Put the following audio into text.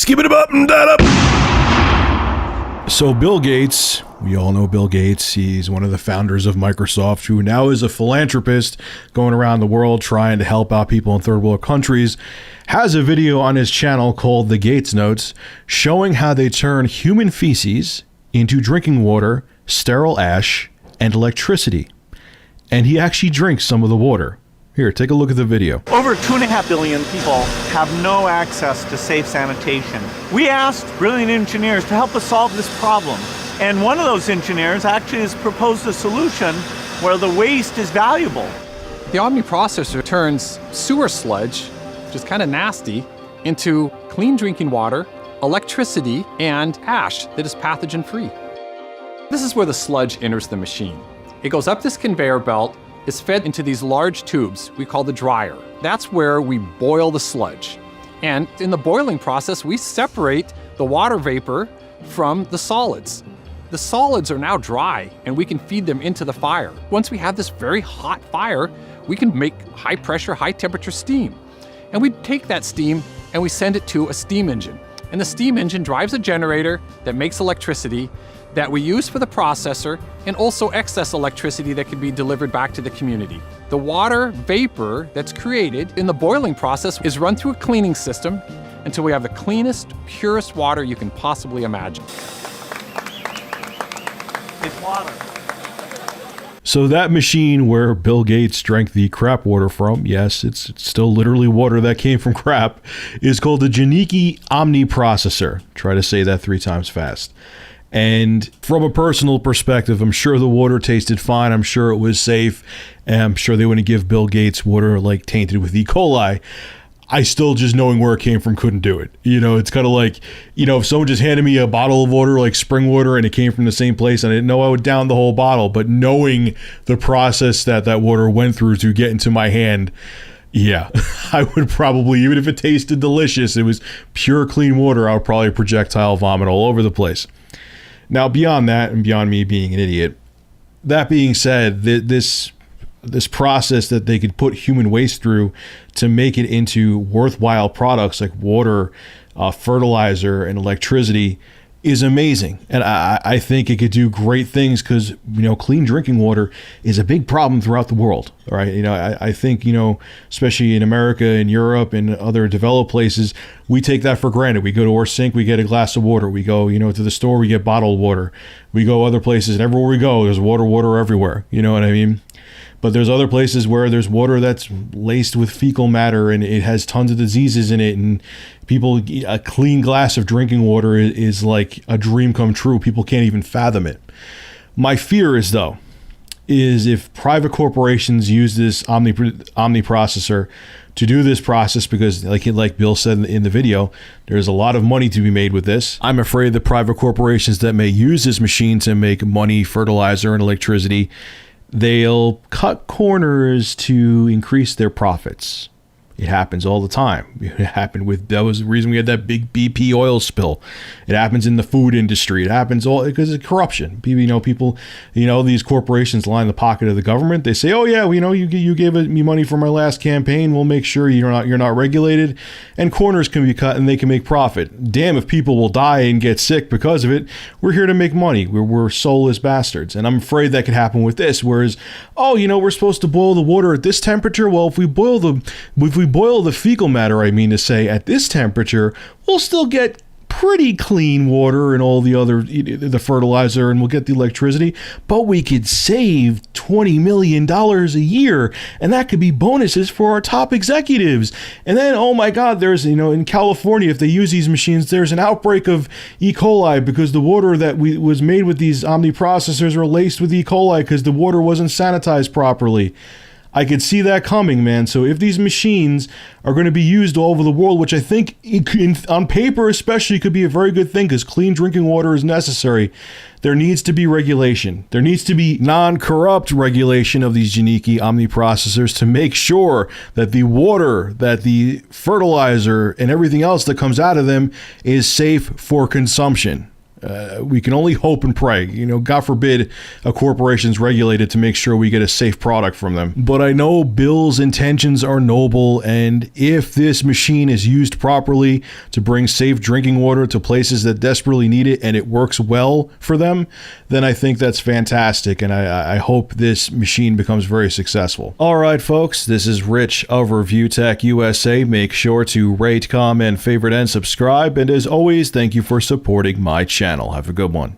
Skip it up and that up. So Bill Gates, we all know Bill Gates. He's one of the founders of Microsoft, who now is a philanthropist going around the world trying to help out people in third world countries. Has a video on his channel called The Gates Notes showing how they turn human feces into drinking water, sterile ash, and electricity. And he actually drinks some of the water. Here, take a look at the video. Over 2.5 billion people have no access to safe sanitation. We asked brilliant engineers to help us solve this problem. And one of those engineers actually has proposed a solution where the waste is valuable. The Omni processor turns sewer sludge, which is kind of nasty, into clean drinking water, electricity, and ash that is pathogen-free. This is where the sludge enters the machine. It goes up this conveyor belt, is fed into these large tubes we call the dryer. That's where we boil the sludge. And in the boiling process, we separate the water vapor from the solids. The solids are now dry and we can feed them into the fire. Once we have this very hot fire, we can make high pressure, high temperature steam. And we take that steam and we send it to a steam engine. And the steam engine drives a generator that makes electricity that we use for the processor, and also excess electricity that can be delivered back to the community. The water vapor that's created in the boiling process is run through a cleaning system until we have the cleanest, purest water you can possibly imagine. It's water. So that machine where Bill Gates drank the crap water from, yes, it's still literally water that came from crap, is called the Geniiki Omni processor. Try to say that 3 times fast. And from a personal perspective, I'm sure the water tasted fine. I'm sure it was safe. And I'm sure they wouldn't give Bill Gates water like tainted with E. coli. I still, just knowing where it came from, couldn't do it. You know, it's kind of like, you know, if someone just handed me a bottle of water like spring water and it came from the same place and I didn't know, I would down the whole bottle. But knowing the process that that water went through to get into my hand, yeah, I would probably, even if it tasted delicious, it was pure clean water, I would probably projectile vomit all over the place. Now, beyond that, and beyond me being an idiot, that being said, this process that they could put human waste through to make it into worthwhile products like water, fertilizer, and electricity is amazing. And I think it could do great things because, you know, clean drinking water is a big problem throughout the world. All right. You know, I think, you know, especially in America and Europe and other developed places, we take that for granted. We go to our sink, we get a glass of water. We go, you know, to the store, we get bottled water. We go other places, and everywhere we go, there's water everywhere. You know what I mean? But there's other places where there's water that's laced with fecal matter and it has tons of diseases in it. And people, a clean glass of drinking water is like a dream come true. People can't even fathom it. My fear is, though, is if private corporations use this Omni processor to do this process, because like Bill said in the video, there's a lot of money to be made with this. I'm afraid the private corporations that may use this machine to make money, fertilizer, and electricity, they'll cut corners to increase their profits. It happens all the time. It happened that was the reason we had that big BP oil spill. It happens in the food industry. It happens all because of corruption. People, these corporations line the pocket of the government. They say, oh yeah, you gave me money for my last campaign. We'll make sure you're not regulated, and corners can be cut and they can make profit. Damn if people will die and get sick because of it. We're here to make money. We're soulless bastards. And I'm afraid that could happen with this. Whereas, we're supposed to boil the water at this temperature. Well, if we boil the fecal matter, at this temperature, we'll still get pretty clean water and all the fertilizer, and we'll get the electricity, but we could save $20 million a year, and that could be bonuses for our top executives. And then, oh my God, there's, in California, if they use these machines, there's an outbreak of E. coli because the water that was made with these Omni processors were laced with E. coli because the water wasn't sanitized properly. I could see that coming, man. So if these machines are going to be used all over the world, which I think on paper especially could be a very good thing because clean drinking water is necessary, there needs to be regulation. There needs to be non-corrupt regulation of these Geniiki Omni processors to make sure that the water, that the fertilizer, and everything else that comes out of them is safe for consumption. We can only hope and pray. God forbid a corporation's regulated to make sure we get a safe product from them. But I know Bill's intentions are noble, and if this machine is used properly to bring safe drinking water to places that desperately need it, and it works well for them, then I think that's fantastic, and I hope this machine becomes very successful. All right, folks, this is Rich of Review Tech USA. Make sure to rate, comment, favorite, and subscribe, and as always, thank you for supporting my channel. Have a good one.